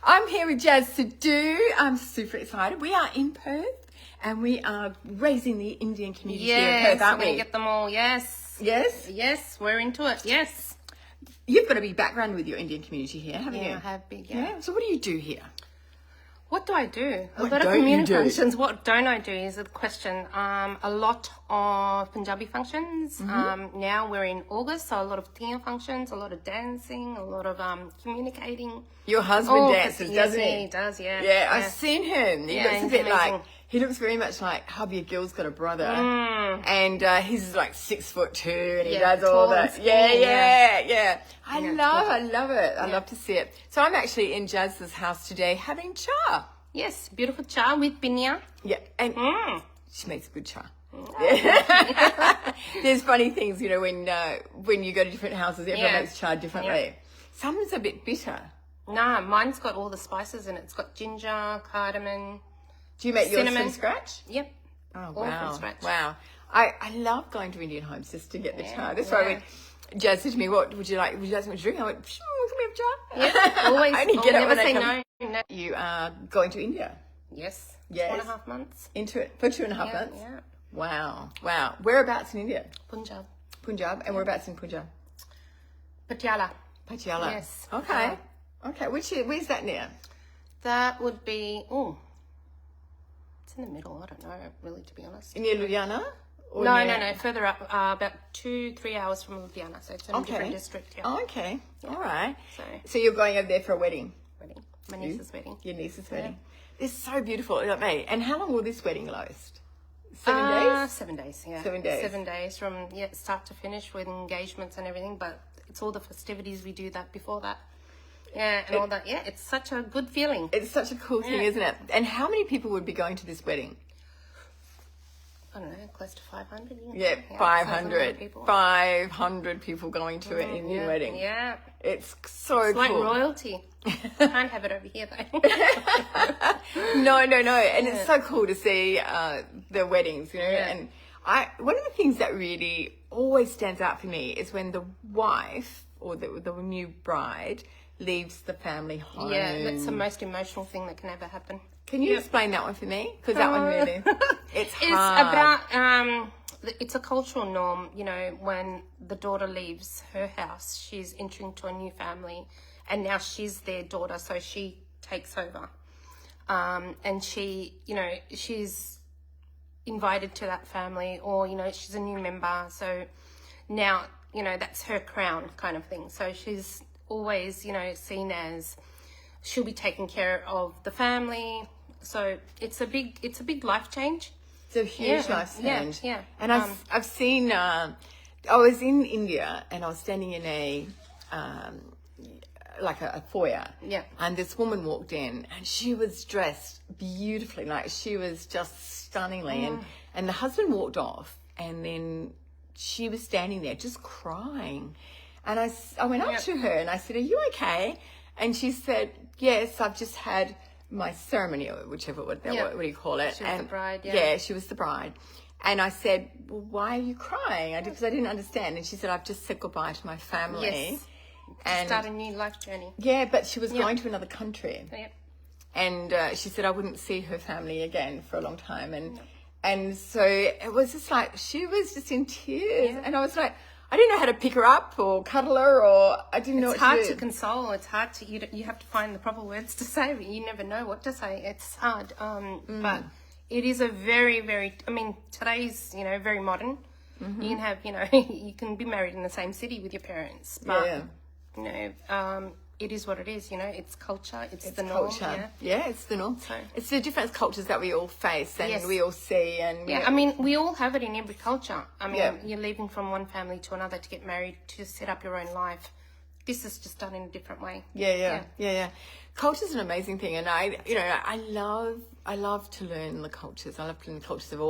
I'm here with Jass Sidhu. I'm super excited. We are in Perth and we are raising the Indian community here in Perth, aren't we're going we? to get them all, yes. Yes? Yes, we're into it, yes. You've got a big background with your Indian community here, haven't you? Yeah, I have big, yeah. So what do you do here? What do I do? A What lot of don't you community do? functions. What don't I do is the question. A lot of Punjabi functions. Now we're in August, so a lot of Tia functions, a lot of dancing, a lot of communicating. Your husband dances, yes, doesn't he? he does, yeah. Yeah, I've seen him. He looks a he's bit amazing. like, he looks very much like Hubby Gill's got a brother. And he's like 6'2" and he does all tall and that. skinny, Yeah. I love it. I Yeah. love to see it. So I'm actually in Jazz's house today having cha. Yes, beautiful cha with pinya. Yeah, and she makes good cha. There's funny things, you know, when you go to different houses, everyone makes cha differently. Yeah. Some's a bit bitter. Nah, mine's got all the spices in it. It's got ginger, cardamom. Do you make yours Cinnamon. from scratch? Yep. Oh, All wow. from scratch. Wow. I love going to Indian homes just to get the cha. That's why yeah. when Jazz said to me, what would you like? Would you like something to drink? I went, can we have cha? Yeah, always. I only I'll get it never when they say come. no. You are going to India. Yes. Yes. 2.5 months. Into it for 2.5 months? Yeah. Wow. Whereabouts in India? Punjab. Punjab. And whereabouts in Punjab? Patiala. Patiala. Yes. Okay. Okay. Where's that near? That would be, it's in the middle. I don't know, really, to be honest. Near Ludhiana? Or No, near- further up, about 2-3 hours from Ludhiana. So it's in a different district here. Oh, okay. All right. So, So you're going over there for a wedding? wedding. My niece's wedding. Your niece's wedding. It's so beautiful, isn't it? And how long will this wedding last? 7 days? 7 days, yeah. 7 days. 7 days from start to finish with engagements and everything, but it's all the festivities we do that before that. Yeah, and all that. Yeah, it's such a good feeling. It's such a cool thing, isn't it? And how many people would be going to this wedding? I don't know, close to 500. Yeah, 500 people. 500 people going to an Indian wedding. Yeah. It's so It's cool. like royalty. Can't have it over here, though. No. And it's so cool to see the weddings, you know. Yeah. And one of the things that really always stands out for me is when the wife or the new bride leaves the family home. Yeah, that's the most emotional thing that can ever happen. Can you explain that one for me? Because that one really, it's hard. It's about, it's a cultural norm, you know, when the daughter leaves her house, she's entering to a new family, and now she's their daughter, so she takes over. And she, you know, she's invited to that family, or, you know, she's a new member, so now, you know, that's her crown kind of thing. So she's always, you know, seen as she'll be taking care of the family. So it's a big life change. It's a huge life change. Yeah. And I've seen, I was in India and I was standing in a foyer. Yeah. And this woman walked in and she was dressed beautifully, like she was just stunningly. And the husband walked off and then she was standing there just crying. And I went up to her and I said, "Are you okay?" And she said, "Yes, I've just had my ceremony," or whichever, what do you call it? She was the bride, yeah, she was the bride. And I said, "Well, why are you crying?" Because I didn't understand. And she said, "I've just said goodbye to my family." Yes. And Start a new life journey. yeah, but she was going to another country. Yep. And she said I wouldn't see her family again for a long time. And so it was just like, she was just in tears. And I was like, I didn't know how to pick her up or cuddle her, or I didn't know what to do. It's hard to console. It's hard to, you have to find the proper words to say, but you never know what to say. It's hard. But it is a very, very, I mean, today's, you know, very modern. You can have, you know, you can be married in the same city with your parents, but, you know, it is what it is, you know, it's culture, it's the norm. Culture. Yeah, it's the norm. It's the different cultures that we all face and we all see. And yeah, I mean, we all have it in every culture. I mean, you're leaving from one family to another to get married, to set up your own life. This is just done in a different way. Yeah. Culture's an amazing thing, and I love to learn the cultures. I love to learn the cultures of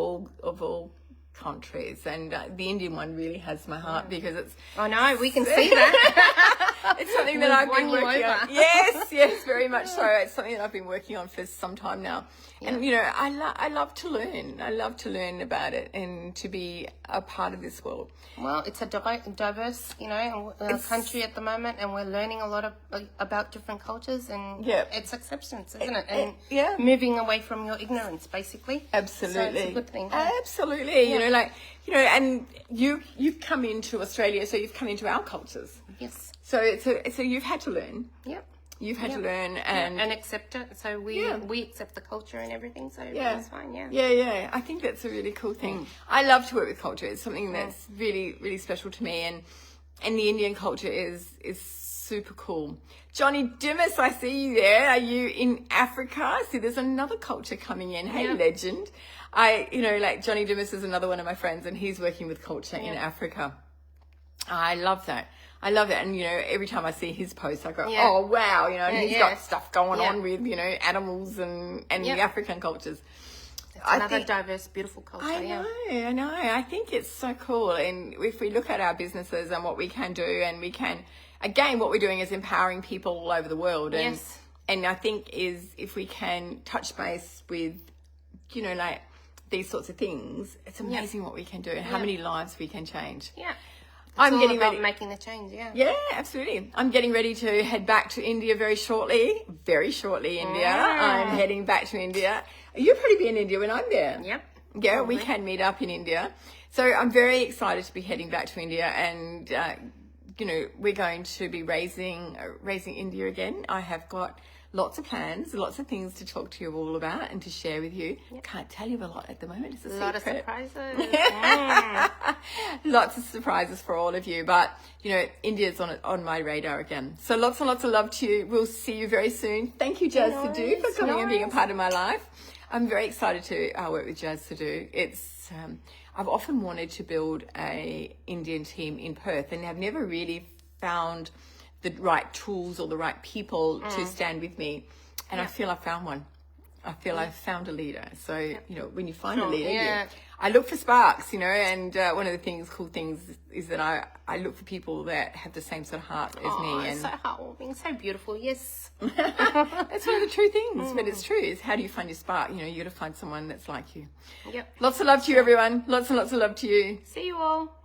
all countries, and the Indian one really has my heart because it's. I know, we can see that. It's something that I've been working on. Yes. Yes, very much so. It's something that I've been working on for some time now. And, you know, I love to learn. I love to learn about it and to be a part of this world. Well, it's a diverse, you know, country at the moment, and we're learning a lot about different cultures, and it's acceptance, isn't it? And moving away from your ignorance, basically. Absolutely. So it's a good thing. Absolutely. Yeah. You know, like, you know, and you've come into Australia, so you've come into our cultures. Yes. So so you've had to learn. Yep. You've had to learn and accept it. So we accept the culture and everything. So that's fine. Yeah. Yeah. I think that's a really cool thing. I love to work with culture. It's something that's really, really special to me. And the Indian culture is super cool. Johnny Dimas, I see you there. Are you in Africa? See, there's another culture coming in. Hey, legend. You know, like Johnny Dimas is another one of my friends, and he's working with culture in Africa. I love that. I love it. And, you know, every time I see his posts, I go, oh, wow. You know, and he's got stuff going on with, you know, animals and the African cultures. It's another diverse, beautiful culture. I know. I think it's so cool. And if we look at our businesses and what we can do, and we can, again, what we're doing is empowering people all over the world. And I think is if we can touch base with, you know, like these sorts of things, it's amazing what we can do and how many lives we can change. Yeah. I'm all getting about ready. Making the change, Yeah, absolutely. I'm getting ready to head back to India very shortly. India. I'm heading back to India. You'll probably be in India when I'm there. Yep. Yeah, probably. We can meet up in India. So I'm very excited to be heading back to India, and you know, we're going to be raising India again. I have got lots of plans, lots of things to talk to you all about and to share with you. Can't tell you a lot at the moment. It's a lot secret. of surprises. Lots of surprises for all of you. But, you know, India's on my radar again. So lots and lots of love to you. We'll see you very soon. Thank you, Jass Sidhu, for coming and being a part of my life. I'm very excited to work with Jass Sidhu. It's I've often wanted to build a Indian team in Perth, and I've never really found the right tools or the right people to stand with me. And I feel I found one. I feel I've found a leader. So, you know, when you find a leader, I look for sparks, you know, and one of the cool things is that I look for people that have the same sort of heart as me. And so heartwarming, so beautiful, yes. That's one of the true things, but it's true, is how do you find your spark? You know, you got to find someone that's like you. Yep. Lots of love to you, everyone. Lots and lots of love to you. See you all.